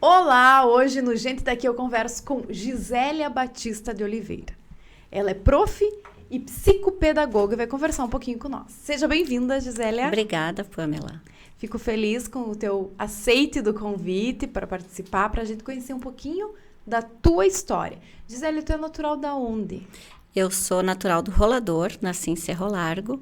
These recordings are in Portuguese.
Olá, hoje no Gente Daqui eu converso com Gisélia Batista de Oliveira. Ela é prof e psicopedagoga e vai conversar um pouquinho com nós. Seja bem-vinda, Gisélia. Obrigada, Pamela. Fico feliz com o teu aceite do convite para participar, para a gente conhecer um pouquinho da tua história. Gisélia, tu é natural da onde? Eu sou natural do Rolador, nasci em Cerro Largo.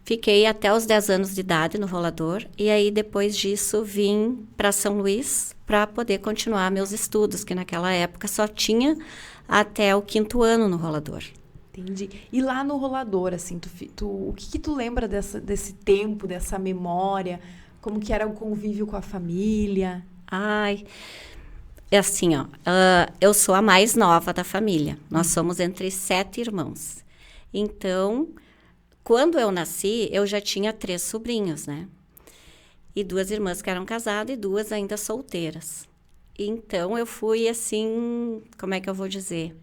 Fiquei até os 10 anos de idade no Rolador e aí depois disso vim para São Luís para poder continuar meus estudos, que naquela época só tinha até o 5º ano no Rolador. Entendi. E lá no Rolador, assim, o que tu lembra desse tempo, dessa memória? Como que era o convívio com a família? Ai, é assim, ó, eu sou a mais nova da família. Nós somos entre 7 irmãos. Então, quando eu nasci, eu já tinha 3 sobrinhos, né? E 2 irmãs que eram casadas e 2 ainda solteiras. Então, eu fui assim, como é que eu vou dizer?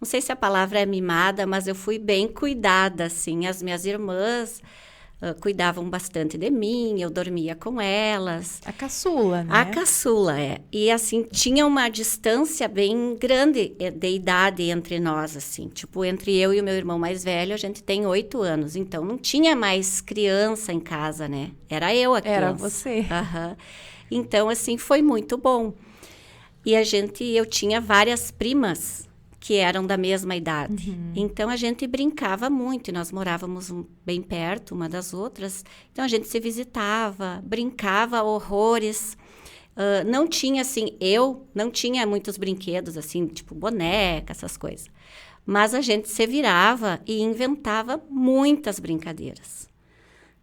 Não sei se a palavra é mimada, mas eu fui bem cuidada, assim. As minhas irmãs cuidavam bastante de mim, eu dormia com elas. A caçula, né? A caçula, é. E, assim, tinha uma distância bem grande de idade entre nós, assim. Tipo, entre eu e o meu irmão mais velho, a gente tem 8 anos. Então, não tinha mais criança em casa, né? Era eu a criança. Era você. Uhum. Então, assim, foi muito bom. E eu tinha várias primas que eram da mesma idade. Uhum. Então, a gente brincava muito, e nós morávamos bem perto uma das outras. Então, a gente se visitava, brincava horrores. Não tinha, assim, eu não tinha muitos brinquedos, assim, tipo boneca, essas coisas. Mas a gente se virava e inventava muitas brincadeiras,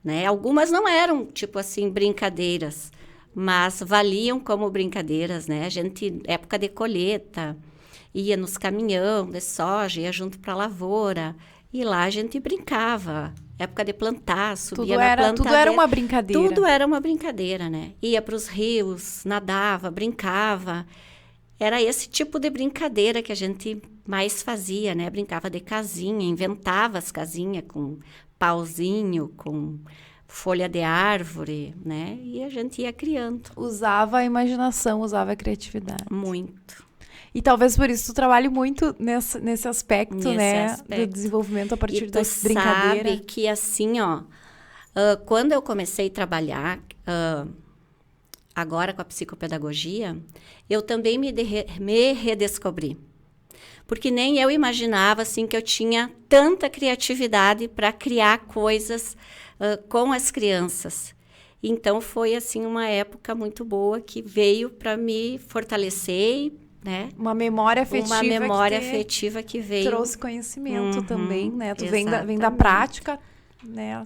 né? Algumas não eram, tipo assim, brincadeiras, mas valiam como brincadeiras, né? A gente, época de colheita, ia nos caminhão de soja, ia junto para a lavoura, e lá a gente brincava. Época de plantar, subia na plantadeira. Tudo era uma brincadeira. Tudo era uma brincadeira, né? Ia para os rios, nadava, brincava. Era esse tipo de brincadeira que a gente mais fazia, né? Brincava de casinha, inventava as casinhas com pauzinho, com folha de árvore, né? E a gente ia criando. Usava a imaginação, usava a criatividade. Muito. E talvez por isso tu trabalhe muito nesse aspecto, né? Aspecto. Do desenvolvimento a partir da tu brincadeira. Sabe que assim, ó, quando eu comecei a trabalhar agora com a psicopedagogia, eu também me redescobri. Porque nem eu imaginava assim que eu tinha tanta criatividade para criar coisas com as crianças. Então foi assim uma época muito boa que veio para me fortalecer, né? Uma memória afetiva. Uma memória afetiva que veio. Trouxe conhecimento também, né? Tu vem exatamente. da prática, né?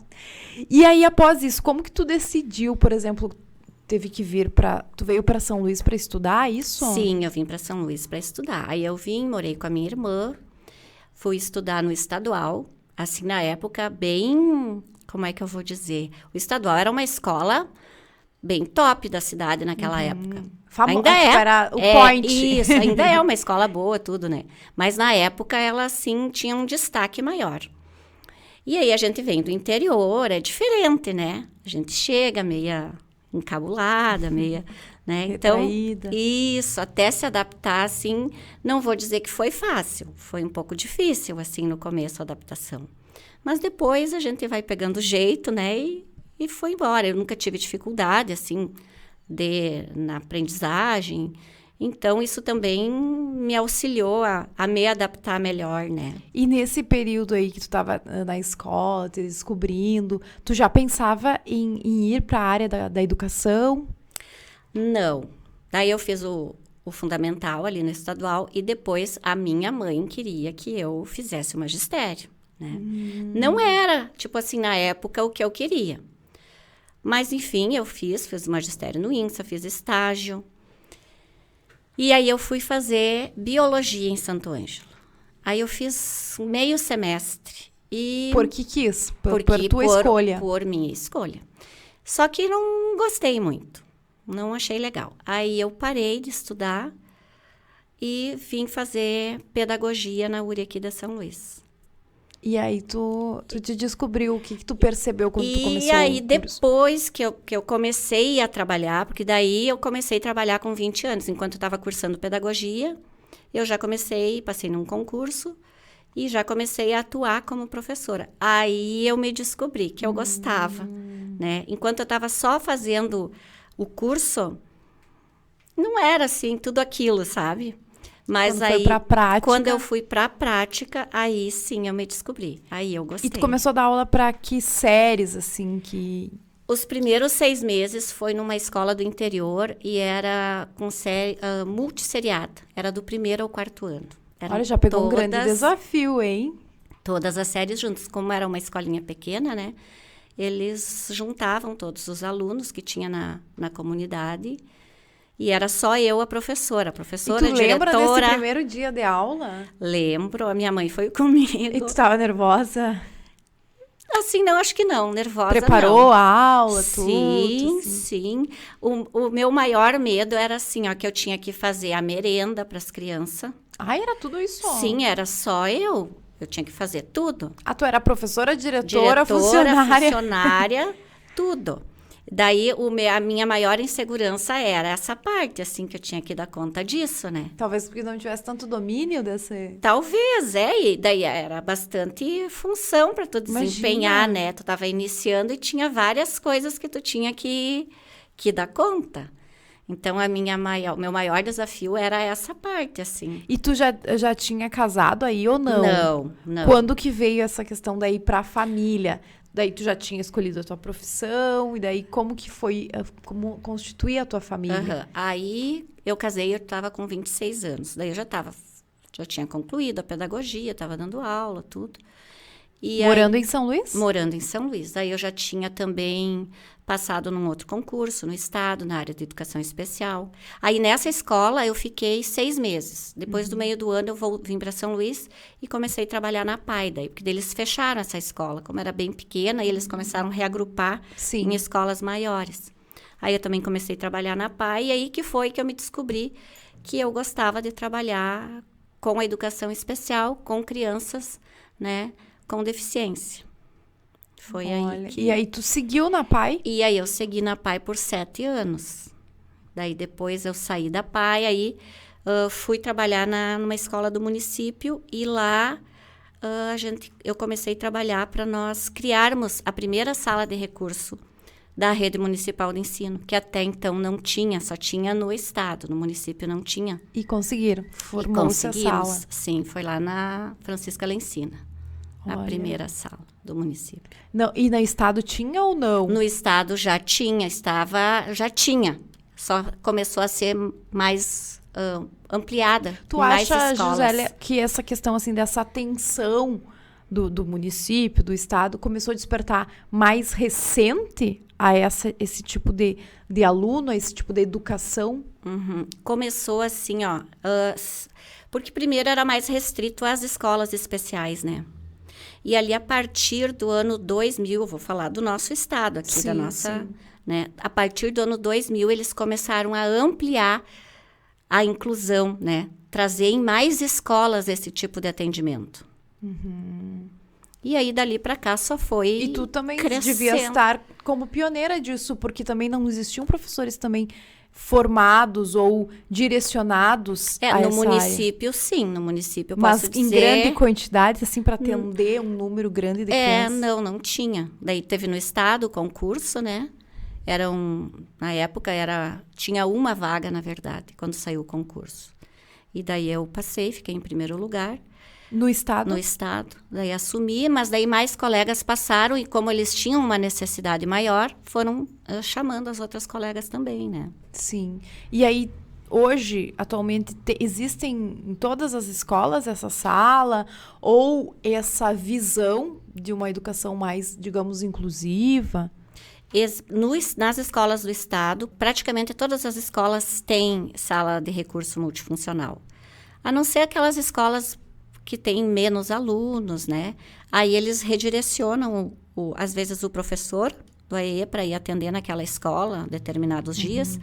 E aí, após isso, como que tu decidiu, por exemplo, tu veio para São Luís para estudar isso? Sim, eu vim para São Luís para estudar. Aí eu morei com a minha irmã, fui estudar no estadual, assim, na época bem, como é que eu vou dizer? O estadual era uma escola bem top da cidade naquela época. Ainda era o point. Isso, ainda é uma escola boa, tudo, né? Mas na época ela, assim, tinha um destaque maior. E aí a gente vem do interior, é diferente, né? A gente chega meia encabulada, meia, né? Então, retraída. isso, até se adaptar, assim, não vou dizer que foi fácil. Foi um pouco difícil, assim, no começo, a adaptação. Mas depois a gente vai pegando jeito, né? E foi embora. Eu nunca tive dificuldade, assim, na aprendizagem. Então, isso também me auxiliou a me adaptar melhor, né? E nesse período aí que tu estava na escola, te descobrindo, tu já pensava em ir para a área da educação? Não. Daí eu fiz o fundamental ali no estadual e depois a minha mãe queria que eu fizesse o magistério, né? Não era, tipo assim, na época o que eu queria. Mas, enfim, eu fiz magistério no INSA, fiz estágio. E aí eu fui fazer biologia em Santo Ângelo. Aí eu fiz meio semestre. Por que quis? Por tua escolha? Por minha escolha. Só que não gostei muito. Não achei legal. Aí eu parei de estudar e vim fazer pedagogia na URI aqui da São Luís. E aí tu te descobriu, o que tu percebeu quando tu começou? E aí, depois que eu comecei a trabalhar, porque daí eu comecei a trabalhar com 20 anos. Enquanto eu estava cursando pedagogia, eu já passei num concurso e já comecei a atuar como professora. Aí eu me descobri que eu gostava, né? Enquanto eu estava só fazendo o curso, não era assim, tudo aquilo, sabe? Mas Quando aí, foi pra prática, quando eu fui pra prática, aí sim eu me descobri. Aí eu gostei. e tu começou a dar aula pra que séries, assim, que... Os primeiros 6 meses foi numa escola do interior e era com série multisseriada. Era do 1º ao 4º ano. Eram Olha, já pegou um grande desafio, hein? Todas as séries juntas. Como era uma escolinha pequena, né? Eles juntavam todos os alunos que tinha na comunidade. E era só eu, a professora. A professora, e tu lembra diretora. desse primeiro dia de aula? Lembro, a minha mãe foi comigo. E tu tava nervosa? Assim, não, acho que não, nervosa Preparou não. a aula, Sim, tudo? Assim. sim. O meu maior medo era assim, ó, que eu tinha que fazer a merenda para as crianças. Ai, era tudo isso? Sim, era só eu. Eu tinha que fazer tudo. Ah, tu era professora, diretora, funcionária? funcionária, tudo. Daí, a minha maior insegurança era essa parte, assim, que eu tinha que dar conta disso, né? Talvez porque não tivesse tanto domínio desse... Talvez, e daí era bastante função para tu desempenhar, né? Tu estava iniciando e tinha várias coisas que tu tinha que dar conta. Então, o meu maior desafio era essa parte, assim. E tu já tinha casado aí ou não? Não, não. Quando que veio essa questão daí pra família? Daí tu já tinha escolhido a tua profissão, e daí como que foi, como constituir a tua família? Aí eu casei, eu estava com 26 anos. Daí eu já tinha concluído a pedagogia, estava dando aula, tudo. E morando em São Luís? Morando em São Luís. Daí eu já tinha também passado num outro concurso no estado, na área de educação especial. Aí nessa escola eu fiquei 6 meses. Depois do meio do ano eu vim para São Luís e comecei a trabalhar na PAI. Daí, porque eles fecharam essa escola, como era bem pequena, e eles começaram a reagrupar em escolas maiores. Aí eu também comecei a trabalhar na PAI, e aí que foi que eu me descobri que eu gostava de trabalhar com a educação especial, com crianças, né, com deficiência. Foi aí que... E aí tu seguiu na PAI? E aí eu segui na PAI por 7 anos. Daí depois eu saí da PAI, aí fui trabalhar numa escola do município e lá eu comecei a trabalhar para nós criarmos a primeira sala de recurso da rede municipal de ensino, que até então não tinha, só tinha no estado, no município não tinha. E conseguiram, formou-se a sala. Sim, foi lá na Francisca Lencina. A primeira sala do município. Não, e no estado tinha ou não? No estado já tinha. Só começou a ser mais ampliada. Tu mais acha, escolas. Gisélia, que essa questão assim, dessa atenção do município, do estado, começou a despertar mais recente a esse tipo de aluno, a esse tipo de educação? Começou assim, ó. Porque primeiro era mais restrito às escolas especiais, né? E ali, a partir do ano 2000, eu vou falar do nosso estado aqui, da nossa... Né? A partir do ano 2000, eles começaram a ampliar a inclusão, né? Trazer em mais escolas esse tipo de atendimento. E aí, dali para cá, só foi E tu também crescendo. devia estar como pioneira disso, porque também não existiam professores também formados ou direcionados a no essa município, área. sim. No município, eu Mas posso em dizer... grande quantidade, assim, para atender um número grande de crianças? Não tinha. Daí teve no estado o concurso, né? Na época, tinha uma vaga, na verdade, quando saiu o concurso. E daí eu passei, fiquei em primeiro lugar. No estado? No estado. Daí assumi, mas daí mais colegas passaram e como eles tinham uma necessidade maior, foram chamando as outras colegas também, né? Sim. E aí, hoje, atualmente, existem em todas as escolas essa sala ou essa visão de uma educação mais, digamos, inclusiva? Nas escolas do estado, praticamente todas as escolas têm sala de recurso multifuncional. A não ser aquelas escolas que têm menos alunos, né? Aí eles redirecionam, às vezes, o professor do AE para ir atender naquela escola determinados dias,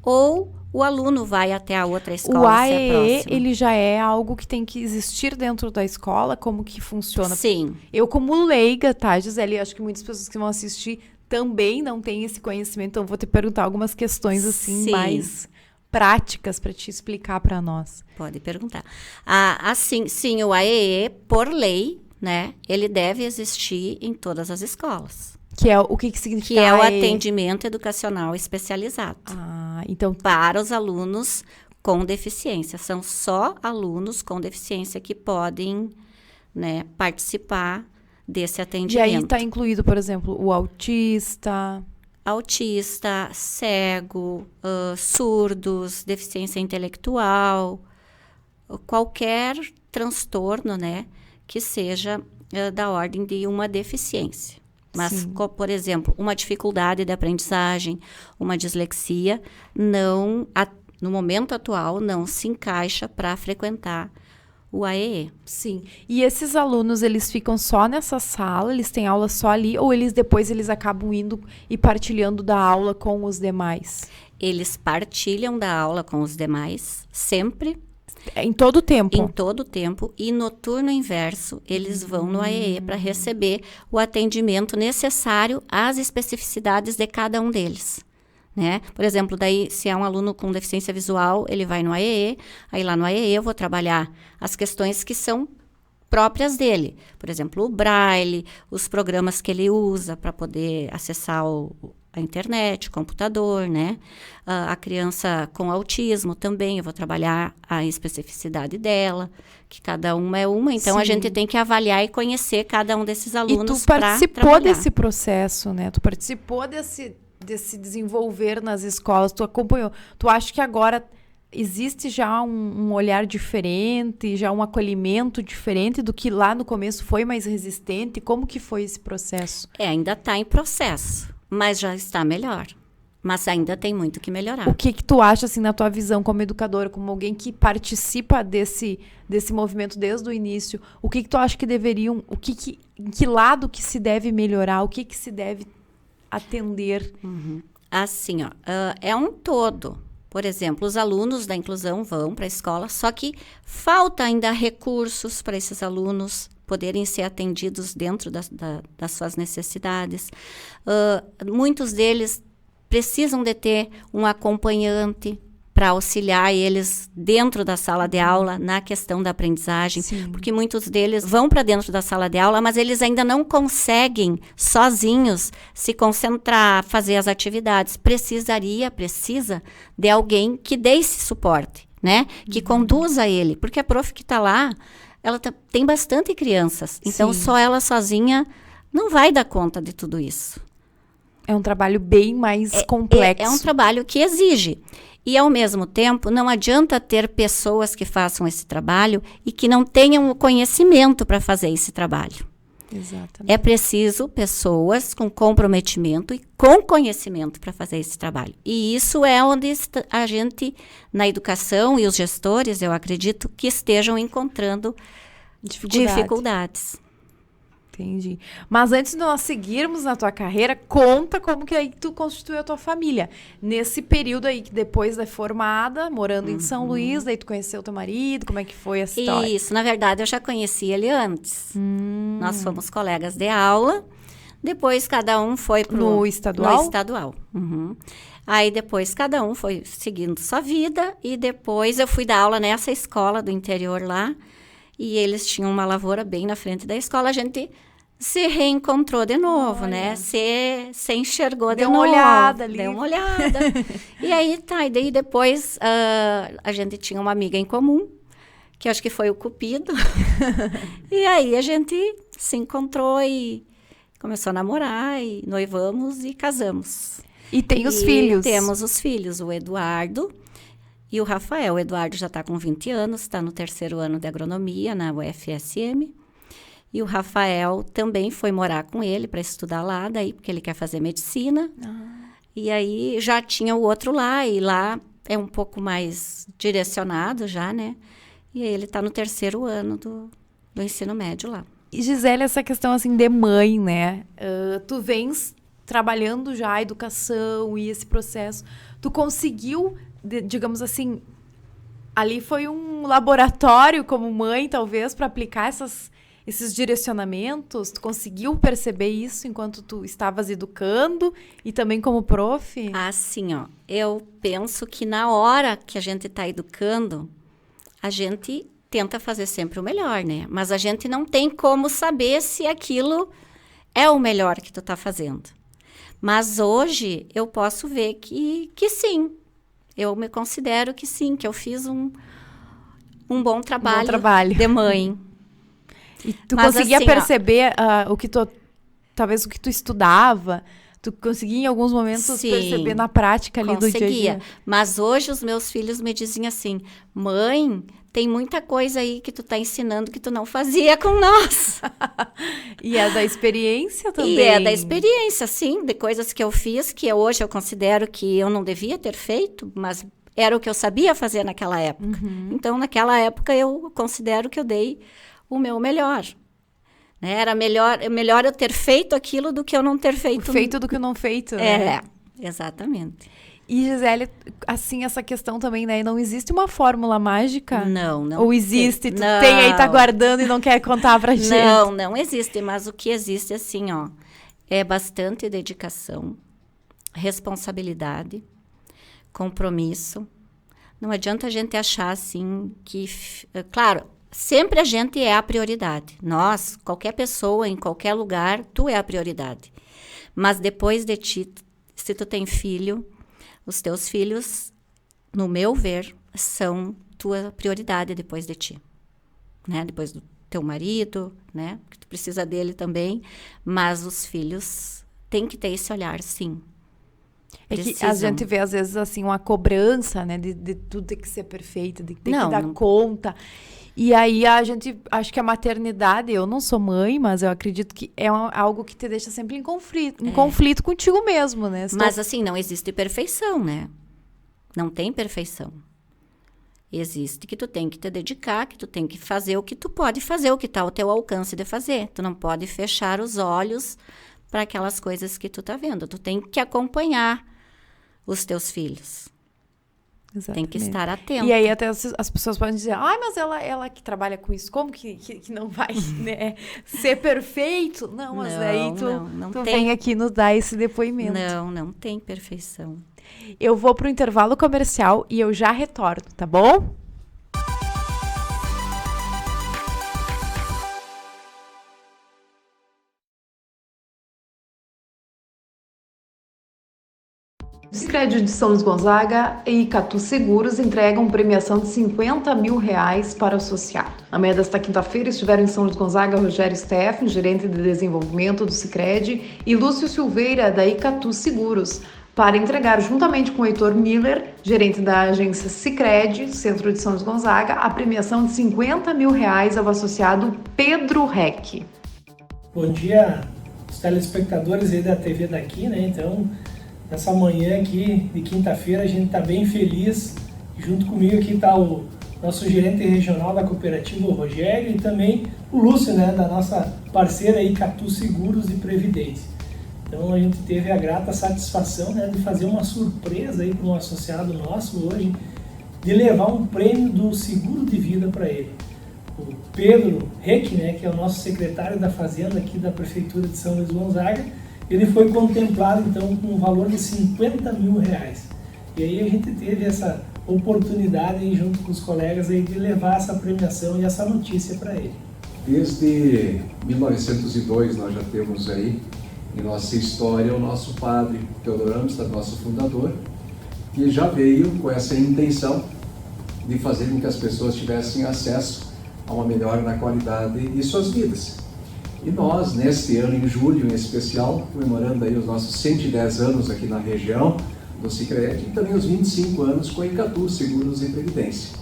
ou o aluno vai até a outra escola, O se é AEE, próximo. ele já é algo que tem que existir dentro da escola? Como que funciona? Sim. Eu, como leiga, tá, Gisele? Acho que muitas pessoas que vão assistir também não têm esse conhecimento, então vou te perguntar algumas questões, assim, Sim. mais práticas para te explicar para nós. Pode perguntar. Sim, o AEE, por lei, né, ele deve existir em todas as escolas. Que é o que significa Que é o AEE? atendimento educacional especializado Então, para os alunos com deficiência. São só alunos com deficiência que podem, né, participar desse e atendimento. aí está incluído, por exemplo, o autista. Autista, cego, surdos, deficiência intelectual, qualquer transtorno, né, que seja da ordem de uma deficiência. Mas, Sim. por exemplo, uma dificuldade de aprendizagem, uma dislexia, no momento atual, não se encaixa para frequentar o AEE. Sim. E esses alunos, eles ficam só nessa sala, eles têm aula só ali, ou depois eles acabam indo e partilhando da aula com os demais? Eles partilham da aula com os demais, sempre, Em todo o tempo? em todo o tempo, e no turno inverso, eles vão no AEE para receber o atendimento necessário às especificidades de cada um deles. Né? Por exemplo, daí, se é um aluno com deficiência visual, ele vai no AEE, aí lá no AEE eu vou trabalhar as questões que são próprias dele. Por exemplo, o braille, os programas que ele usa para poder acessar a internet, o computador, né? A criança com autismo também, eu vou trabalhar a especificidade dela, que cada uma é uma. Então, Sim. a gente tem que avaliar e conhecer cada um desses alunos E tu para participou trabalhar. desse processo, né? Tu participou desse desenvolver nas escolas, tu acompanhou. Tu acha que agora existe já um olhar diferente, já um acolhimento diferente do que lá no começo foi mais resistente? Como que foi esse processo? Ainda está em processo, mas já está melhor. Mas ainda tem muito que melhorar. O que tu acha, assim, na tua visão como educadora, como alguém que participa desse movimento desde o início, o que tu acha que deveriam, em que lado que se deve melhorar, o que se deve atender? Assim, ó, é um todo. Por exemplo, os alunos da inclusão vão para a escola, só que falta ainda recursos para esses alunos poderem ser atendidos dentro das suas necessidades. Muitos deles precisam de ter um acompanhante para auxiliar eles dentro da sala de aula na questão da aprendizagem, Sim. porque muitos deles vão para dentro da sala de aula, mas eles ainda não conseguem sozinhos se concentrar, fazer as atividades. Precisa de alguém que dê esse suporte, né? Que conduza ele, porque a prof que está lá, ela tem bastante crianças, então Sim. só ela sozinha não vai dar conta de tudo isso. É um trabalho bem mais complexo. É um trabalho que exige. E, ao mesmo tempo, não adianta ter pessoas que façam esse trabalho e que não tenham o conhecimento para fazer esse trabalho. Exatamente. É preciso pessoas com comprometimento e com conhecimento para fazer esse trabalho. E isso é onde a gente, na educação e os gestores, eu acredito, que estejam encontrando dificuldades. Entendi. Mas antes de nós seguirmos na tua carreira, conta como que aí tu constituiu a tua família. Nesse período aí, que depois da formada, morando em São Luís, daí tu conheceu teu marido, como é que foi a história? Isso, na verdade, eu já conheci ele antes. Nós fomos colegas de aula. Depois, cada um foi No estadual? No estadual. Aí, depois, cada um foi seguindo sua vida. E depois, eu fui dar aula nessa escola do interior lá. E eles tinham uma lavoura bem na frente da escola. A gente se reencontrou de novo, né? Se enxergou de novo. Deu uma olhada ali. Deu uma olhada. E aí, tá. E daí, depois, a gente tinha uma amiga em comum, que acho que foi o Cupido. E aí, a gente se encontrou e começou a namorar, e noivamos e casamos. E tem os filhos? Temos os filhos, o Eduardo e o Rafael. O Eduardo já está com 20 anos, está no 3º ano de agronomia na UFSM. E o Rafael também foi morar com ele para estudar lá, daí, porque ele quer fazer medicina. E aí já tinha o outro lá, e lá é um pouco mais direcionado já, né? E aí ele está no 3º ano do ensino médio lá. E Gisele, essa questão assim de mãe, né? Tu vens trabalhando já a educação e esse processo. Tu conseguiu digamos assim, ali foi um laboratório como mãe, talvez, para aplicar esses direcionamentos? Tu conseguiu perceber isso enquanto tu estavas educando e também como prof? Assim, ó, eu penso que na hora que a gente está educando, a gente tenta fazer sempre o melhor, né? Mas a gente não tem como saber se aquilo é o melhor que tu está fazendo. Mas hoje eu posso ver que sim. Eu me considero que sim, que eu fiz um bom trabalho de mãe. E tu Mas conseguia assim, perceber talvez o que tu estudava? Tu conseguia em alguns momentos sim, perceber na prática ali do dia a dia? Mas hoje os meus filhos me diziam assim, mãe, tem muita coisa aí que tu tá ensinando que tu não fazia com nós. E é da experiência também. E é da experiência, sim, de coisas que eu fiz, que hoje eu considero que eu não devia ter feito, mas era o que eu sabia fazer naquela época. Então, naquela época, eu considero que eu dei o meu melhor. Né? Era melhor eu ter feito aquilo do que eu não ter feito. Feito do que não feito, né? Exatamente. E, Gisele, assim, essa questão também, né? Não existe uma fórmula mágica? Não. Ou existe? Tu não. tem aí, tá guardando e não quer contar pra gente? Não existe. Mas o que existe, assim, ó, é bastante dedicação, responsabilidade, compromisso. Não adianta a gente achar, assim, que... Claro, sempre a gente é a prioridade. Nós, qualquer pessoa, em qualquer lugar, tu é a prioridade. Mas depois de ti, se tu tem filho... Os teus filhos, no meu ver, são tua prioridade depois de ti, né? Depois do teu marido, né? Que tu precisa dele também, mas os filhos têm que ter esse olhar, sim. Precisam. É que a gente vê, às vezes, assim, uma cobrança, né? De tudo ter que ser perfeito, de ter que dar conta. E aí, acho que a maternidade, eu não sou mãe, mas eu acredito que é algo que te deixa sempre em conflito contigo mesmo, né? Mas, assim, não existe perfeição, né? Não tem perfeição. Existe que tu tem que te dedicar, que tu tem que fazer o que tu pode fazer, o que está ao teu alcance de fazer. Tu não pode fechar os olhos para aquelas coisas que tu tá vendo. Tu tem que acompanhar os teus filhos. Exatamente. Tem que estar atento. E aí até as pessoas podem dizer, mas ela que trabalha com isso, como que não vai, né, ser perfeito? Não, mas aí tu vem aqui nos dar esse depoimento. Não tem perfeição. Eu vou pro intervalo comercial e eu já retorno, tá bom? O Sicredi de São Luís Gonzaga e Icatu Seguros entregam premiação de R$50 mil para o associado. Na manhã desta quinta-feira estiveram em São Luís Gonzaga Rogério Steffen, gerente de desenvolvimento do Sicredi, e Lúcio Silveira, da Icatu Seguros, para entregar, juntamente com o Heitor Miller, gerente da agência Sicredi, Centro de São Luís Gonzaga, a premiação de R$50 mil ao associado Pedro Reck. Bom dia, os telespectadores aí da TV daqui, né? Então, nessa manhã aqui de quinta-feira, a gente está bem feliz. Junto comigo aqui está o nosso gerente regional da cooperativa, o Rogério, e também o Lúcio, né, da nossa parceira Icatu Seguros e Previdência. Então a gente teve a grata satisfação, né, de fazer uma surpresa aí para um associado nosso hoje, de levar um prêmio do seguro de vida para ele. O Pedro Reck, né, que é o nosso secretário da Fazenda aqui da Prefeitura de São Luís Gonzaga, ele foi contemplado então com um valor de R$50 mil. E aí a gente teve essa oportunidade aí, junto com os colegas aí, de levar essa premiação e essa notícia para ele. Desde 1902 nós já temos aí em nossa história o nosso padre Teodoro Amsterdam, nosso fundador, que já veio com essa intenção de fazer com que as pessoas tivessem acesso a uma melhora na qualidade de suas vidas. E nós, neste ano, em julho em especial, comemorando aí os nossos 110 anos aqui na região do Sicredi e também os 25 anos com a Icatu Seguros e Previdência.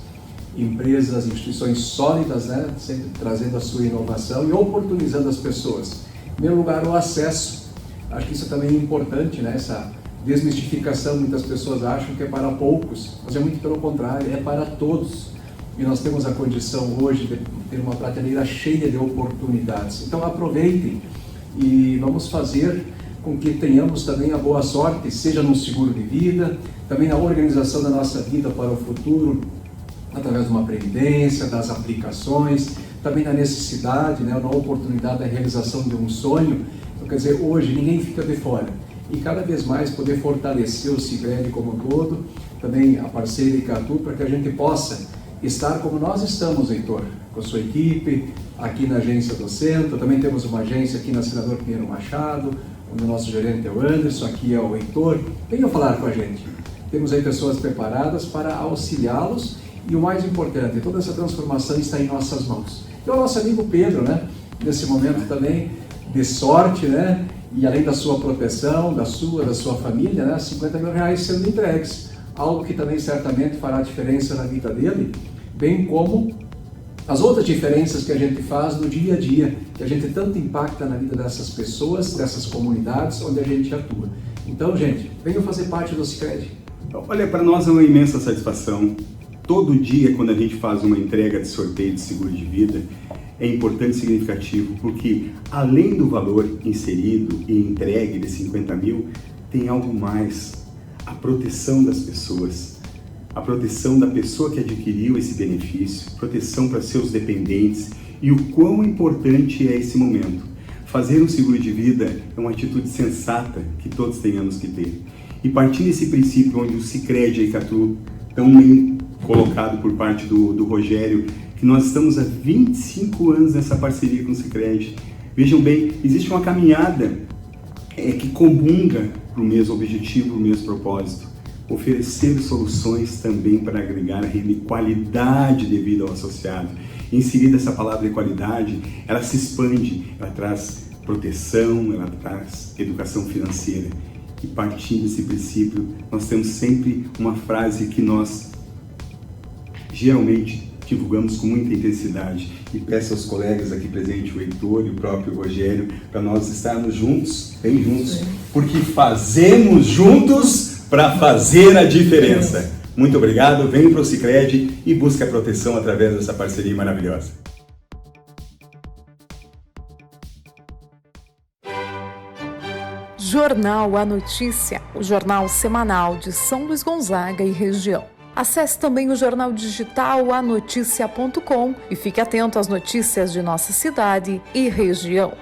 Empresas, instituições sólidas, né, sempre trazendo a sua inovação e oportunizando as pessoas. Em primeiro lugar, o acesso. Acho que isso também é importante, né, essa desmistificação. Muitas pessoas acham que é para poucos, mas é muito pelo contrário, é para todos. E nós temos a condição hoje de ter uma prateleira cheia de oportunidades. Então aproveitem e vamos fazer com que tenhamos também a boa sorte, seja no seguro de vida, também na organização da nossa vida para o futuro, através de uma previdência, das aplicações, também na necessidade, né, na oportunidade da realização de um sonho. Então, quer dizer, hoje ninguém fica de fora. E cada vez mais poder fortalecer o Sicredi como um todo, também a parceira Icatu, para que a gente possa estar como nós estamos, Heitor, com a sua equipe, aqui na agência do centro. Também temos uma agência aqui na Senador Pinheiro Machado, onde o nosso gerente é o Anderson, aqui é o Heitor. Venham falar com a gente. Temos aí pessoas preparadas para auxiliá-los e o mais importante, toda essa transformação está em nossas mãos. E o nosso amigo Pedro, né, nesse momento também de sorte, né, e além da sua proteção, da sua família, né, 50 mil reais sendo entregues, algo que também certamente fará diferença na vida dele, bem como as outras diferenças que a gente faz no dia a dia, que a gente tanto impacta na vida dessas pessoas, dessas comunidades onde a gente atua. Então, gente, venham fazer parte do Sicredi. Olha, para nós é uma imensa satisfação. Todo dia, quando a gente faz uma entrega de sorteio de seguro de vida, é importante e significativo, porque além do valor inserido e entregue de 50 mil, tem algo mais, a proteção das pessoas, a proteção da pessoa que adquiriu esse benefício, proteção para seus dependentes e o quão importante é esse momento. Fazer um seguro de vida é uma atitude sensata que todos tenhamos que ter. E partindo desse princípio onde o Sicredi e a Icatu tão bem colocado por parte do Rogério, que nós estamos há 25 anos nessa parceria com o Sicredi. Vejam bem, existe uma caminhada que comunga para o mesmo objetivo, para o mesmo propósito. Oferecer soluções também para agregar renda e qualidade de vida ao associado. Inserida essa palavra de qualidade, ela se expande, ela traz proteção, ela traz educação financeira. E partindo desse princípio, nós temos sempre uma frase que nós geralmente divulgamos com muita intensidade, e peço aos colegas aqui presentes, o Heitor e o próprio Rogério, para nós estarmos juntos, bem juntos, porque fazemos juntos para fazer a diferença. Muito obrigado, venham para o Sicredi e busque a proteção através dessa parceria maravilhosa. Jornal A Notícia, o jornal semanal de São Luís Gonzaga e região. Acesse também o jornal digital anoticia.com e fique atento às notícias de nossa cidade e região.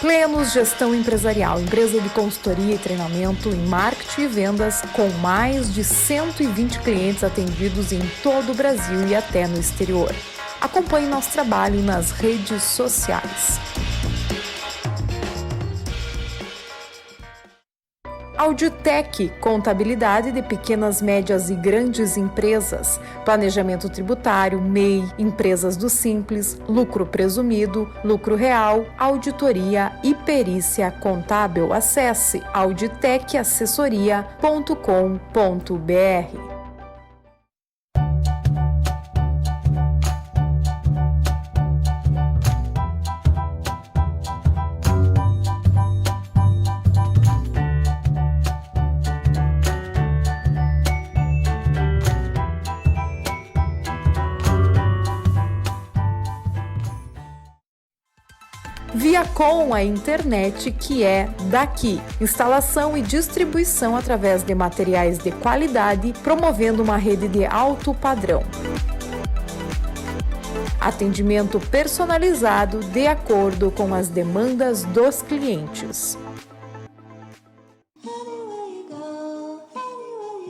Plenos Gestão Empresarial, empresa de consultoria e treinamento em marketing e vendas, com mais de 120 clientes atendidos em todo o Brasil e até no exterior. Acompanhe nosso trabalho nas redes sociais. Auditec, contabilidade de pequenas, médias e grandes empresas, planejamento tributário, MEI, empresas do Simples, lucro presumido, lucro real, auditoria e perícia contábil. Acesse auditecassessoria.com.br. Viacom, a internet que é daqui. Instalação e distribuição através de materiais de qualidade, promovendo uma rede de alto padrão. Atendimento personalizado de acordo com as demandas dos clientes.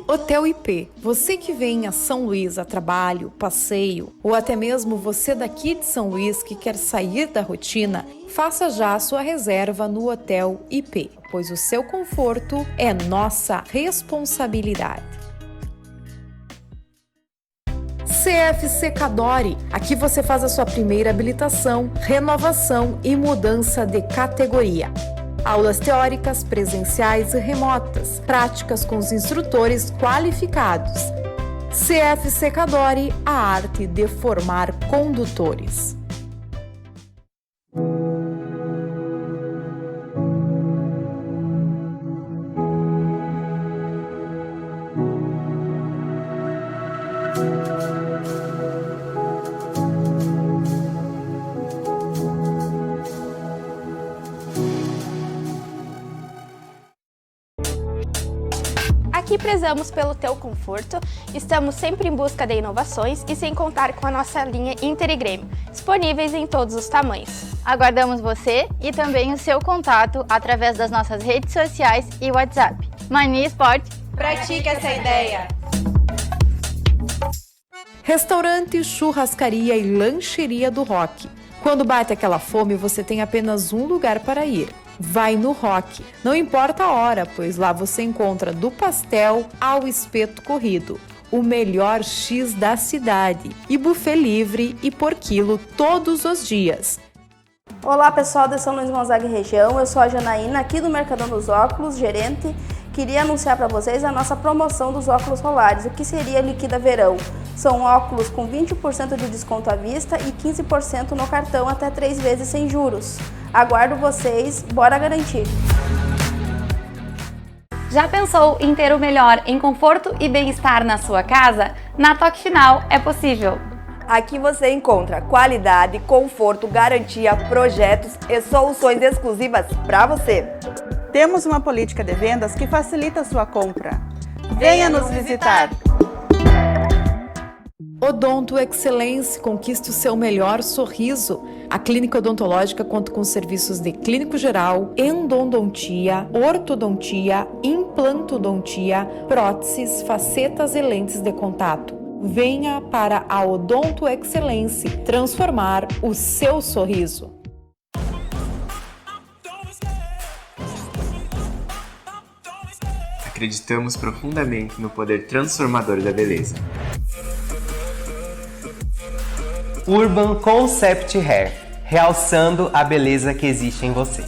Hotel IP. Você que vem a São Luís a trabalho, passeio, ou até mesmo você daqui de São Luís que quer sair da rotina, faça já a sua reserva no Hotel IP, pois o seu conforto é nossa responsabilidade. CFC Cadore. Aqui você faz a sua primeira habilitação, renovação e mudança de categoria. Aulas teóricas, presenciais e remotas, práticas com os instrutores qualificados. CFC Cadore, a arte de formar condutores. Aqui prezamos pelo teu conforto, estamos sempre em busca de inovações e sem contar com a nossa linha Inter e Grêmio, disponíveis em todos os tamanhos. Aguardamos você e também o seu contato através das nossas redes sociais e WhatsApp. Mania Sport, Pratique essa ideia! Restaurante, churrascaria e lancheria do Rock. Quando bate aquela fome, você tem apenas um lugar para ir. Vai no Rock. Não importa a hora, pois lá você encontra do pastel ao espeto corrido, o melhor X da cidade, e buffet livre e por quilo todos os dias. Olá pessoal de São Luís Gonzaga e região, eu sou a Janaína, aqui do Mercadão dos Óculos, gerente. Queria anunciar para vocês a nossa promoção dos óculos solares, o que seria Liquida Verão. São óculos com 20% de desconto à vista e 15% no cartão até 3 vezes sem juros. Aguardo vocês, bora garantir! já pensou em ter o melhor em conforto e bem-estar na sua casa? Na Toque Final é possível. Aqui você encontra qualidade, conforto, garantia, projetos e soluções exclusivas para você. Temos uma política de vendas que facilita a sua compra. Venha nos visitar! Odonto Excelência, conquiste o seu melhor sorriso. A clínica odontológica conta com serviços de clínico geral, endodontia, ortodontia, implantodontia, próteses, facetas e lentes de contato. Venha para a Odonto Excelência transformar o seu sorriso. Acreditamos profundamente no poder transformador da beleza. Urban Concept Hair, realçando a beleza que existe em você.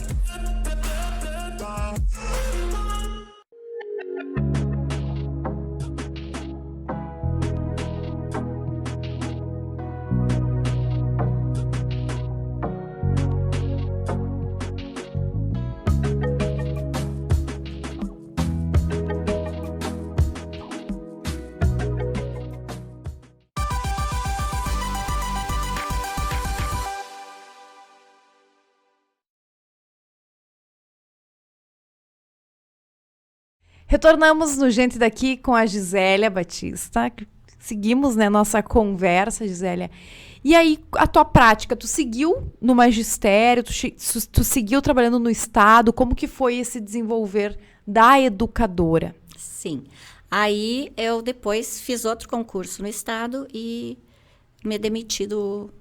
Retornamos no Gente Daqui com a Gisélia Batista. Seguimos, né, nossa conversa, Gisélia. E aí, a tua prática, tu seguiu no magistério, tu seguiu trabalhando no Estado, como que foi esse desenvolver da educadora? Sim. Aí, eu depois fiz outro concurso no Estado e me demiti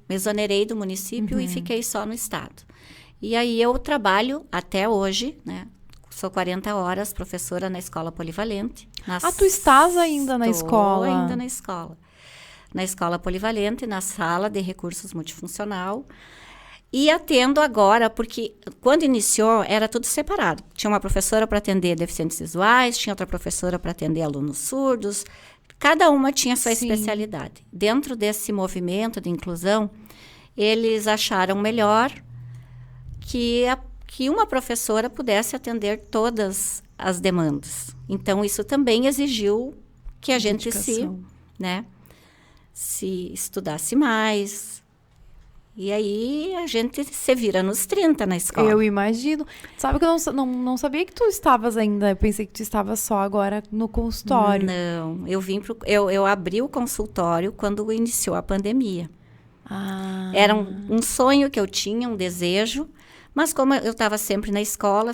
me exonerei do município e fiquei só no Estado. E aí, eu trabalho até hoje, né? Sou 40 horas professora na escola polivalente. Tu estás ainda na escola? Estou ainda na escola. Na escola polivalente, na sala de recursos multifuncional. E atendo agora, porque quando iniciou, era tudo separado. Tinha uma professora para atender deficientes visuais, tinha outra professora para atender alunos surdos. Cada uma tinha sua especialidade. Dentro desse movimento de inclusão, eles acharam melhor que uma professora pudesse atender todas as demandas. Então, isso também exigiu que a gente se estudasse mais. E aí, a gente se vira nos 30 na escola. Eu imagino. Sabe que eu não sabia que tu estavas ainda. Eu pensei que tu estavas só agora no consultório. Não, eu abri o consultório quando iniciou a pandemia. Era um sonho que eu tinha, um desejo. Mas como eu estava sempre na escola,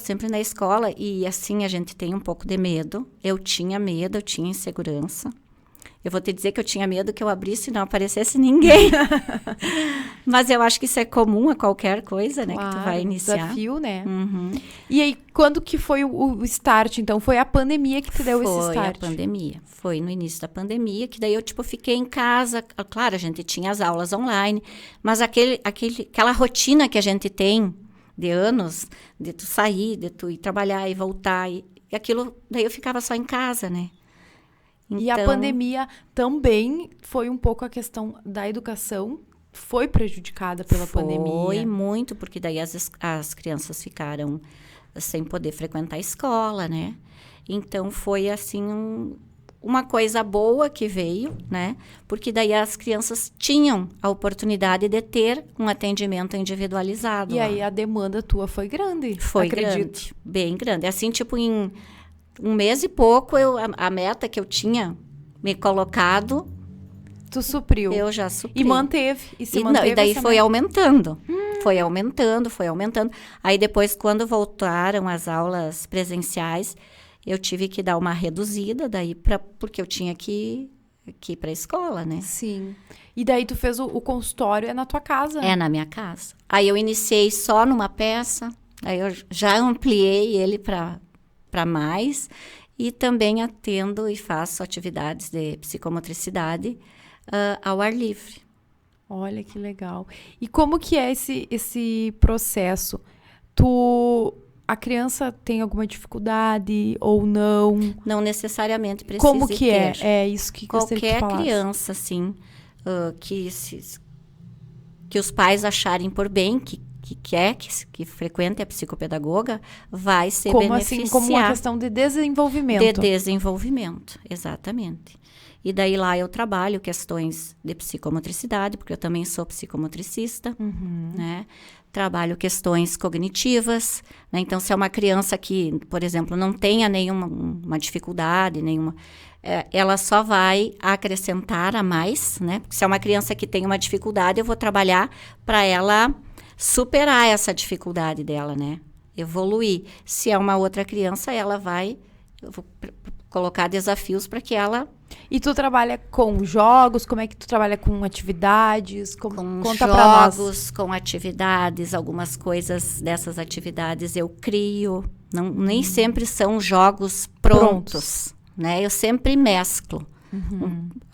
e assim a gente tem um pouco de medo. Eu tinha medo, eu tinha insegurança. Eu vou te dizer que eu tinha medo que eu abrisse e não aparecesse ninguém. Mas eu acho que isso é comum a qualquer coisa, né? Claro, que tu vai iniciar. Desafio, né? E aí, quando que foi o start, então? Foi a pandemia que te deu esse start? Foi a pandemia. Foi no início da pandemia, que daí eu, fiquei em casa. Claro, a gente tinha as aulas online, mas aquela rotina que a gente tem de anos, de tu sair, de tu ir trabalhar e voltar, e aquilo, daí eu ficava só em casa, né? Então, e a pandemia também foi um pouco a questão da educação, foi prejudicada pela pandemia. Foi muito, porque daí as crianças ficaram sem poder frequentar a escola, né? Então, foi assim uma coisa boa que veio, né? Porque daí as crianças tinham a oportunidade de ter um atendimento individualizado. E aí a demanda tua foi grande, foi acredito. Grande, bem grande. Assim, um mês e pouco, a meta que eu tinha me colocado... Tu supriu. Eu já supri. E manteve. E daí foi aumentando. Foi aumentando. Aí depois, quando voltaram as aulas presenciais, eu tive que dar uma reduzida, porque eu tinha que ir para a escola, né? Sim. E daí tu fez o consultório, é na tua casa? É na minha casa. Aí eu iniciei só numa peça, aí eu já ampliei ele para mais, e também atendo e faço atividades de psicomotricidade ao ar livre. Olha que legal. E como que é esse processo? A criança tem alguma dificuldade ou não? Não necessariamente precisa Como que ter. É isso que gostaria que tu Qualquer falasse. criança, assim, que os pais acharem por bem, que frequente a psicopedagoga, vai ser beneficiar. Como uma questão de desenvolvimento. De desenvolvimento, exatamente. E daí lá eu trabalho questões de psicomotricidade, porque eu também sou psicomotricista, né? Trabalho questões cognitivas, né? Então, se é uma criança que, por exemplo, não tenha nenhuma dificuldade, ela só vai acrescentar a mais, né? Porque se é uma criança que tem uma dificuldade, eu vou trabalhar para ela superar essa dificuldade dela, né? Evoluir. Se é uma outra criança, eu vou colocar desafios para que ela... E tu trabalha com jogos? Como é que tu trabalha com atividades? Com conta pra nós. Jogos, com atividades, algumas coisas dessas atividades eu crio. Nem sempre são jogos prontos, né? Eu sempre mesclo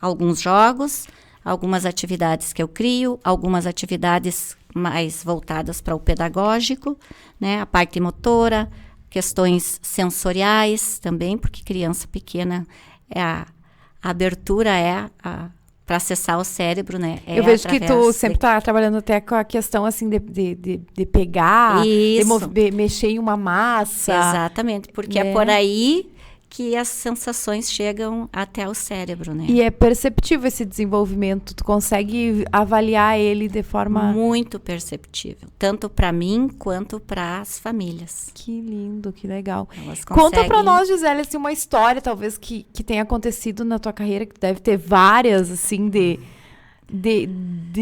alguns jogos, algumas atividades que eu crio, algumas atividades mais voltadas para o pedagógico, né? A parte motora, questões sensoriais também, porque criança pequena a abertura para acessar o cérebro, né? Eu vejo que tu sempre tá trabalhando até com a questão, assim, de pegar, de mexer em uma massa. Exatamente, porque é por aí que as sensações chegam até o cérebro, né? E é perceptível esse desenvolvimento, tu consegue avaliar ele de forma... Muito perceptível, tanto para mim quanto para as famílias. Que lindo, que legal. Elas conseguem... Conta para nós, Gisele, assim, uma história, talvez, que tenha acontecido na tua carreira, que deve ter várias, assim, de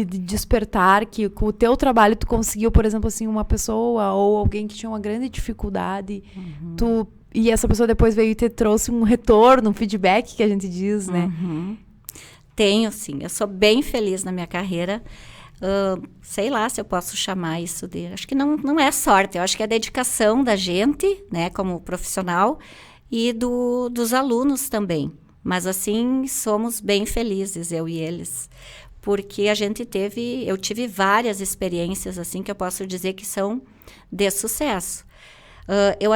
despertar, que com o teu trabalho tu conseguiu, por exemplo, assim, uma pessoa ou alguém que tinha uma grande dificuldade, e essa pessoa depois veio e te trouxe um retorno, um feedback, que a gente diz, né? Tenho, sim. Eu sou bem feliz na minha carreira. Sei lá se eu posso chamar isso de... Acho que não é sorte. Eu acho que é a dedicação da gente, né, como profissional, e dos alunos também. Mas, assim, somos bem felizes, eu e eles. Porque eu tive várias experiências, assim, que eu posso dizer que são de sucesso. Eu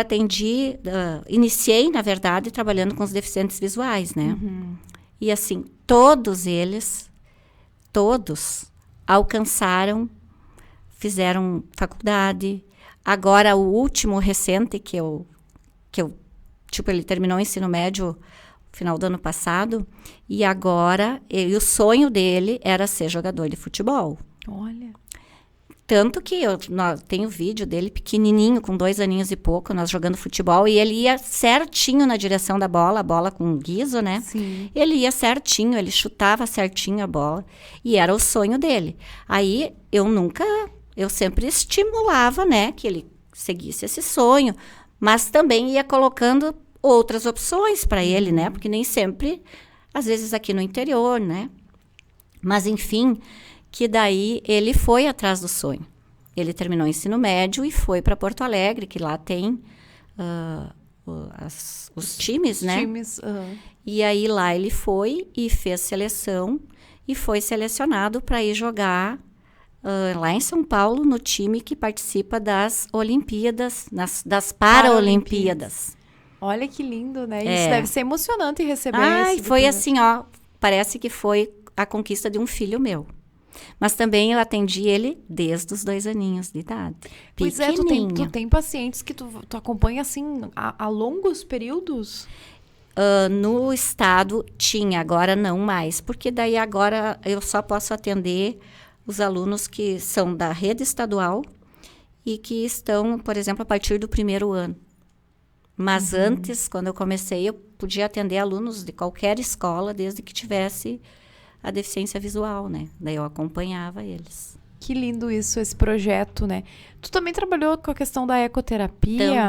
iniciei, na verdade, trabalhando com os deficientes visuais, né? E, assim, todos eles, alcançaram, fizeram faculdade. Agora, o último recente que eu ele terminou o ensino médio no final do ano passado, e agora, o sonho dele era ser jogador de futebol. Olha... Tanto que eu tenho vídeo dele pequenininho, com 2 aninhos e pouco, nós jogando futebol, e ele ia certinho na direção da bola, a bola com guiso, né? Sim. Ele ia certinho, ele chutava certinho a bola, e era o sonho dele. Aí, eu sempre estimulava, né, que ele seguisse esse sonho, mas também ia colocando outras opções para ele, né? Porque nem sempre, às vezes aqui no interior, né? Mas, enfim... que daí ele foi atrás do sonho. Ele terminou o ensino médio e foi para Porto Alegre, que lá tem os times, né? E aí lá ele foi e fez seleção e foi selecionado para ir jogar lá em São Paulo, no time que participa das Olimpíadas, das Paralimpíadas. Olha que lindo, né? Isso deve ser emocionante receber isso. Foi assim, parece que foi a conquista de um filho meu. Mas também eu atendi ele desde os 2 aninhos de idade. Pois é, tu tem pacientes que tu acompanha assim a longos períodos? No estado tinha, agora não mais. Porque daí agora eu só posso atender os alunos que são da rede estadual e que estão, por exemplo, a partir do 1º ano. Mas antes, quando eu comecei, eu podia atender alunos de qualquer escola, desde que tivesse a deficiência visual, né? Daí eu acompanhava eles. Que lindo isso, esse projeto, né? Tu também trabalhou com a questão da ecoterapia?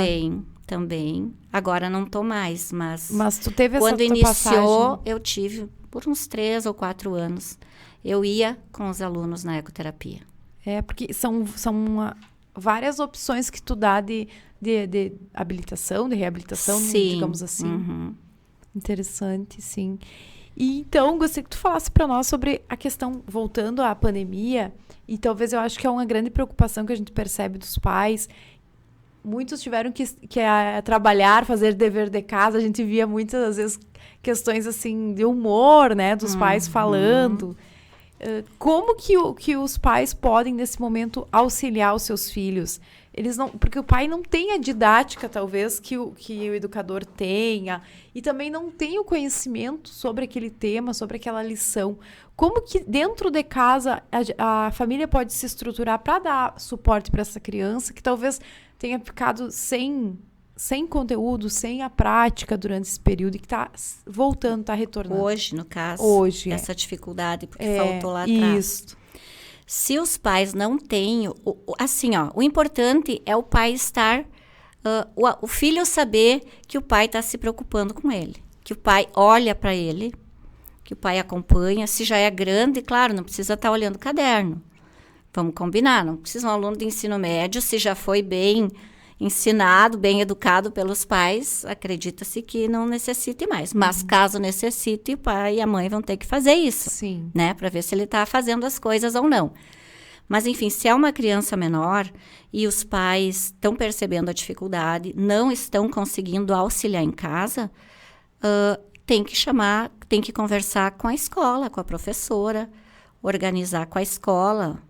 Também. Agora não tô mais, mas tu teve essa quando tua iniciou, passagem? eu tive por uns 3 ou 4 anos. Eu ia com os alunos na ecoterapia. Porque são várias opções que tu dá de habilitação, de reabilitação, digamos assim. Uhum. Interessante, sim. E então, gostaria que tu falasse para nós sobre a questão, voltando à pandemia, e talvez eu acho que é uma grande preocupação que a gente percebe dos pais. Muitos tiveram que trabalhar, fazer dever de casa. A gente via muitas vezes questões assim de humor, né, dos pais falando. Como que os pais podem, nesse momento, auxiliar os seus filhos? Eles não, porque o pai não tem a didática, talvez, que o educador tenha, e também não tem o conhecimento sobre aquele tema, sobre aquela lição. Como que dentro de casa a família pode se estruturar para dar suporte para essa criança que talvez tenha ficado sem conteúdo, sem a prática durante esse período e que está voltando, está retornando? Hoje, no caso, essa dificuldade, porque faltou lá atrás. Isso. Se os pais não têm... o importante é o pai estar... o filho saber que o pai está se preocupando com ele. Que o pai olha para ele, que o pai acompanha. Se já é grande, claro, não precisa estar olhando o caderno. Vamos combinar, não precisa um aluno de ensino médio, se já foi bem ensinado, bem educado pelos pais, acredita-se que não necessite mais. Mas caso necessite, o pai e a mãe vão ter que fazer isso. Sim. Né? Para ver se ele está fazendo as coisas ou não. Mas, enfim, se é uma criança menor e os pais estão percebendo a dificuldade, não estão conseguindo auxiliar em casa, tem que conversar com a escola, com a professora, organizar com a escola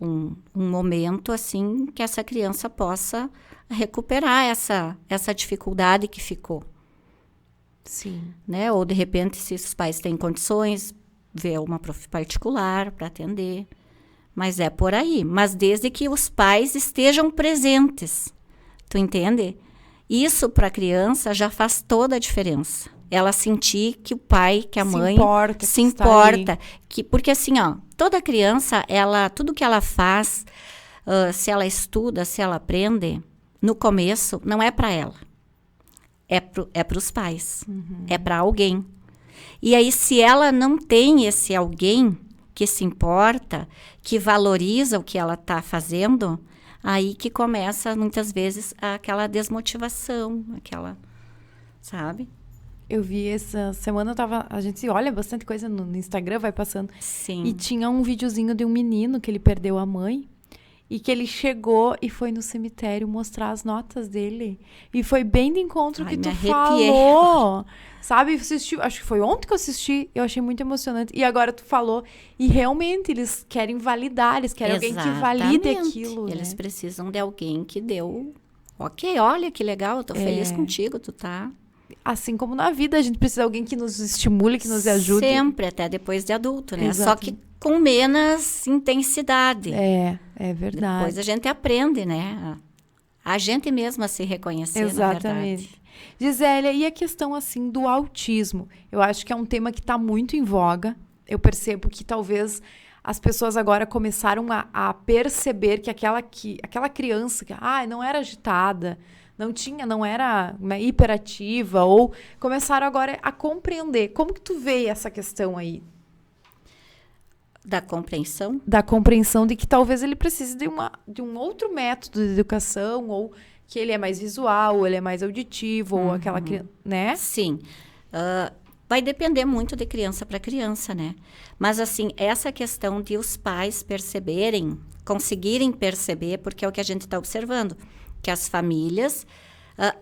um momento assim que essa criança possa recuperar essa dificuldade que ficou. Sim. Né? Ou, de repente, se os pais têm condições, ver uma prof particular para atender. Mas é por aí. Mas desde que os pais estejam presentes. Tu entende? Isso, para a criança, já faz toda a diferença. Ela sentir que o pai, que a mãe se importa. Porque assim, toda criança, tudo que ela faz, se ela estuda, se ela aprende, no começo, não é para ela. É para os pais. É para alguém. E aí, se ela não tem esse alguém que se importa, que valoriza o que ela está fazendo, aí que começa, muitas vezes, aquela desmotivação, sabe? Eu vi essa semana, a gente olha bastante coisa no Instagram, vai passando. Sim. E tinha um videozinho de um menino que ele perdeu a mãe. E que ele chegou e foi no cemitério mostrar as notas dele. E foi bem de encontro que tu falou. Sabe? Acho que foi ontem que eu assisti. Eu achei muito emocionante. E agora tu falou. E realmente eles querem validar. Eles querem alguém que valide aquilo. Eles precisam de alguém que deu... Ok, olha que legal. Eu tô feliz contigo. Tu tá... Assim como na vida, a gente precisa de alguém que nos estimule, que nos ajude. Sempre, até depois de adulto, né? Exatamente. Só que com menos intensidade. É verdade. Depois a gente aprende, né? A gente mesma se reconhecer, exatamente. Na verdade. Gisélia, e a questão, assim, do autismo? Eu acho que é um tema que está muito em voga. Eu percebo que talvez as pessoas agora começaram a perceber que aquela criança que não era agitada, não era hiperativa, ou começaram agora a compreender. Como que tu vê essa questão aí? Da compreensão? Da compreensão de que talvez ele precise de um outro método de educação, ou que ele é mais visual, ou ele é mais auditivo, ou aquela criança, né? Sim. Vai depender muito de criança para criança, né? Mas, assim, essa questão de os pais conseguirem perceber, porque é o que a gente está observando, que as famílias,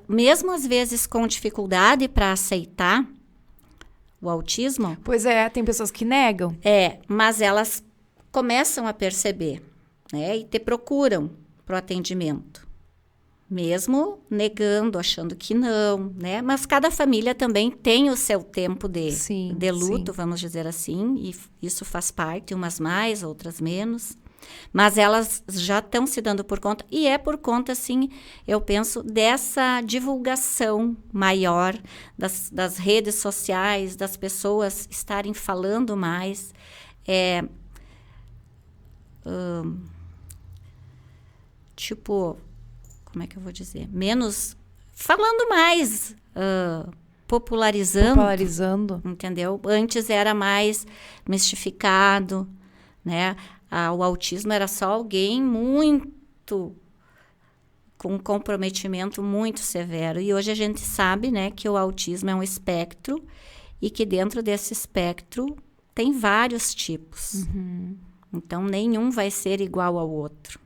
mesmo às vezes com dificuldade para aceitar o autismo... Pois é, tem pessoas que negam. Mas elas começam a perceber, né? E te procuram para o atendimento. Mesmo negando, achando que não, né? Mas cada família também tem o seu tempo de luto, vamos dizer assim. E isso faz parte, umas mais, outras menos. Mas elas já estão se dando por conta, e é por conta, assim, eu penso, dessa divulgação maior das redes sociais, das pessoas estarem falando mais. Como é que eu vou dizer? Menos, falando mais, popularizando, entendeu? Antes era mais mistificado, né? O autismo era só alguém com um comprometimento muito severo. E hoje a gente sabe, né, que o autismo é um espectro e que dentro desse espectro tem vários tipos. Então, nenhum vai ser igual ao outro.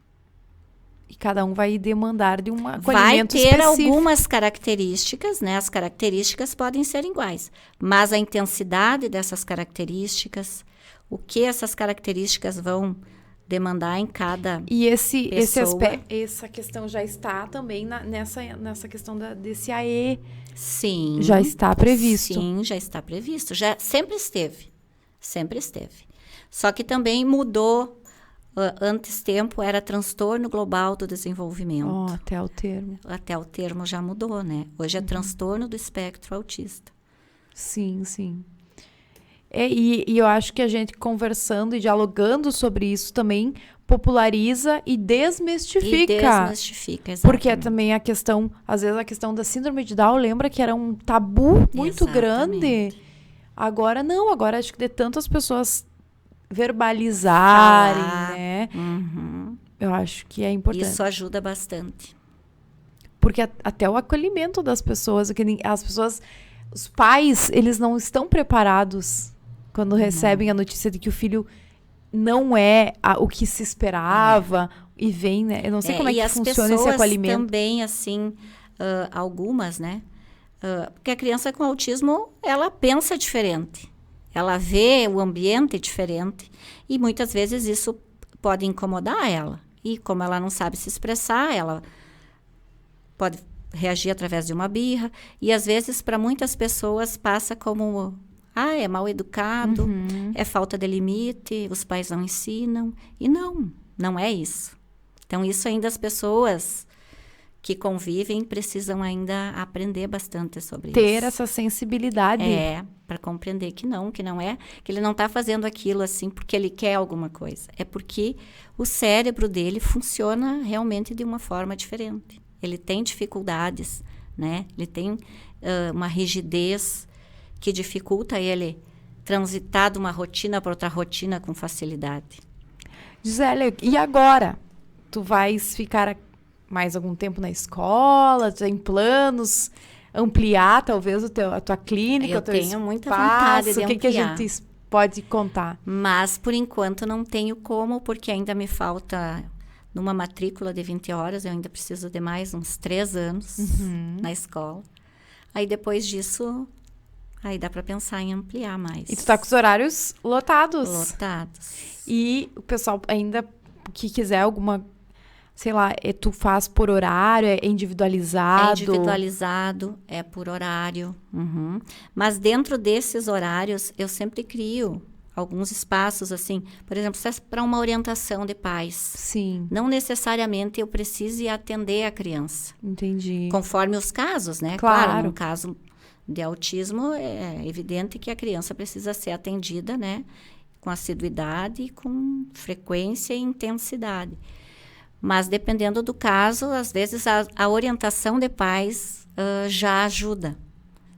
E cada um vai demandar de um acolhimento específico. Vai ter específico. algumas características, né? As características podem ser iguais, mas a intensidade dessas características, o que essas características vão demandar em cada essa questão já está também nessa questão desse AE. Sim. Já está previsto. Sim, já está previsto. Já sempre esteve. Sempre esteve. Só que também mudou. Antes tempo era transtorno global do desenvolvimento. Até o termo. Até o termo já mudou, né? Hoje é transtorno do espectro autista. Sim, sim. E eu acho que a gente conversando e dialogando sobre isso também populariza e desmistifica. Exatamente. Porque também às vezes a questão da síndrome de Down, lembra que era um tabu muito grande. Agora não, agora acho que de tantas pessoas verbalizarem, né? Eu acho que é importante. Isso ajuda bastante. Porque até o acolhimento das pessoas, os pais, eles não estão preparados quando recebem a notícia de que o filho não é o que se esperava e vem, né? Eu não sei como é que funciona esse acolhimento. Também, assim, algumas, né? Porque a criança com autismo, ela pensa diferente. Ela vê o ambiente diferente e muitas vezes isso pode incomodar ela. E como ela não sabe se expressar, ela pode reagir através de uma birra. E às vezes, para muitas pessoas, passa como... é mal educado, é falta de limite, os pais não ensinam. E não é isso. Então, isso ainda as pessoas que convivem precisam ainda aprender bastante sobre isso. Ter essa sensibilidade. Para compreender que não é, que ele não está fazendo aquilo assim porque ele quer alguma coisa. É porque o cérebro dele funciona realmente de uma forma diferente. Ele tem dificuldades, né? Ele tem uma rigidez que dificulta ele transitar de uma rotina para outra rotina com facilidade. Gisele, e agora? Tu vais ficar mais algum tempo na escola? Tu tem planos ampliar talvez a tua clínica? Eu tenho muita vontade de ampliar. O que a gente pode contar? Mas, por enquanto, não tenho como, porque ainda me falta... Numa matrícula de 20 horas, eu ainda preciso de mais uns 3 anos na escola. Aí, depois disso... Aí dá para pensar em ampliar mais. E tu tá com os horários lotados. Lotados. E o pessoal ainda que quiser alguma, sei lá, tu faz por horário, é individualizado? É individualizado, é por horário. Mas dentro desses horários, eu sempre crio alguns espaços, assim, por exemplo, se é para uma orientação de pais. Sim. Não necessariamente eu precise atender a criança. Entendi. Conforme os casos, né? Claro, no caso de autismo, é evidente que a criança precisa ser atendida, né? Com assiduidade, com frequência e intensidade. Mas, dependendo do caso, às vezes a orientação de pais já ajuda,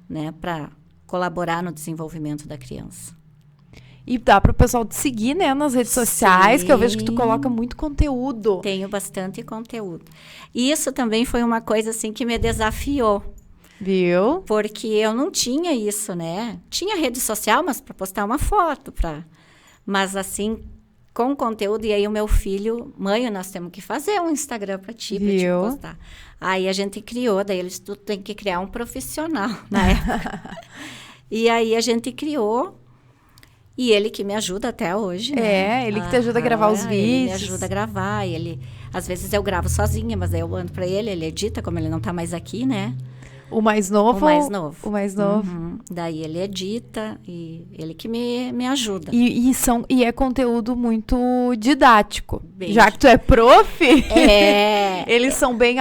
né? Para colaborar no desenvolvimento da criança. E dá para o pessoal te seguir, né? Nas redes sociais, que eu vejo que tu coloca muito conteúdo. Tenho bastante conteúdo. E isso também foi uma coisa, assim, que me desafiou. Viu? Porque eu não tinha isso, né? Tinha rede social, mas para postar uma foto, mas assim, com conteúdo. E aí o meu filho, mãe, nós temos que fazer um Instagram para ti postar. Aí a gente criou, daí eles tu tem que criar um profissional na época. E aí a gente criou. E ele que me ajuda até hoje, né? Ele que te ajuda a gravar os vídeos. Ele me ajuda a gravar. Às vezes eu gravo sozinha, mas aí eu mando para ele edita, como ele não tá mais aqui, né? O mais novo? O mais novo. O mais novo. Uhum. Daí ele edita e ele que me ajuda. E é conteúdo muito didático. Bem Já que tu é prof, eles são bem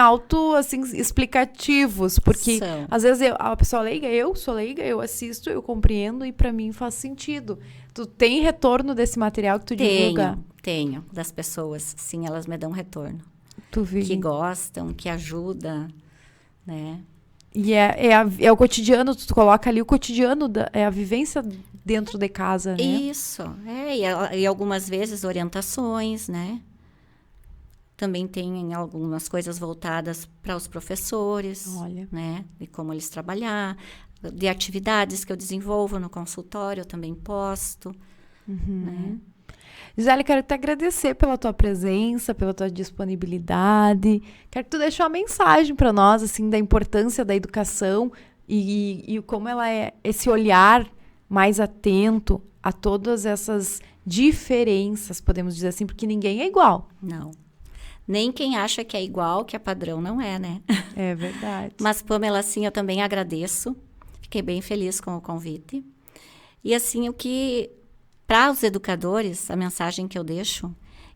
assim, explicativos. Porque às vezes a pessoa leiga, eu sou leiga, eu assisto, eu compreendo e para mim faz sentido. Tu tem retorno desse material que tu divulga? Tenho. Das pessoas, sim, elas me dão retorno. Tu vê. Que gostam, que ajudam, né? E é o cotidiano, tu coloca ali o cotidiano, é a vivência dentro de casa, né? Isso, e algumas vezes orientações, né? Também tem algumas coisas voltadas para os professores, né? De como eles trabalhar, de atividades que eu desenvolvo no consultório, eu também posto, né? Gisele, quero te agradecer pela tua presença, pela tua disponibilidade. Quero que tu deixe uma mensagem para nós, assim, da importância da educação e como ela é esse olhar mais atento a todas essas diferenças, podemos dizer assim, porque ninguém é igual. Não. Nem quem acha que é igual, que é padrão, não é, né? É verdade. Mas, Pamela, assim, eu também agradeço. Fiquei bem feliz com o convite. E, assim, para os educadores, a mensagem que eu deixo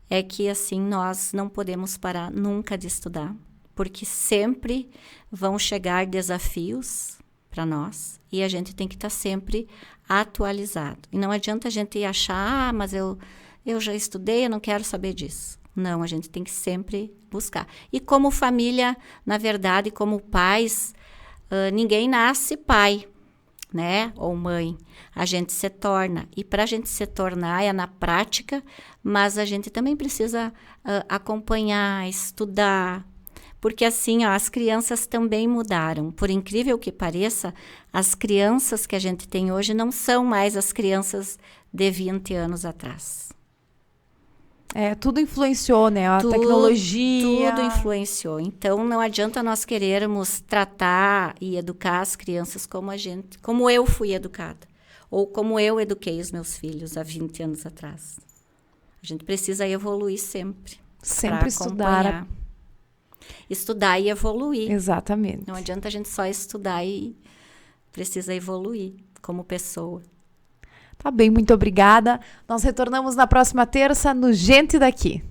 é que, assim, nós não podemos parar nunca de estudar, porque sempre vão chegar desafios para nós e a gente tem que estar sempre atualizado. E não adianta a gente achar, mas eu já estudei, eu não quero saber disso. Não, a gente tem que sempre buscar. E como família, na verdade, como pais, ninguém nasce pai, né? Ou mãe. A gente se torna. E para a gente se tornar é na prática, mas a gente também precisa acompanhar, estudar. Porque assim, as crianças também mudaram. Por incrível que pareça, as crianças que a gente tem hoje não são mais as crianças de 20 anos atrás. Tudo influenciou, né? A tecnologia. Tudo influenciou. Então, não adianta nós querermos tratar e educar as crianças como eu fui educada. Ou como eu eduquei os meus filhos há 20 anos atrás. A gente precisa evoluir sempre. Sempre estudar. Estudar e evoluir. Exatamente. Não adianta a gente só estudar e precisa evoluir como pessoa. Tá bem, muito obrigada. Nós retornamos na próxima terça no Gente Daqui.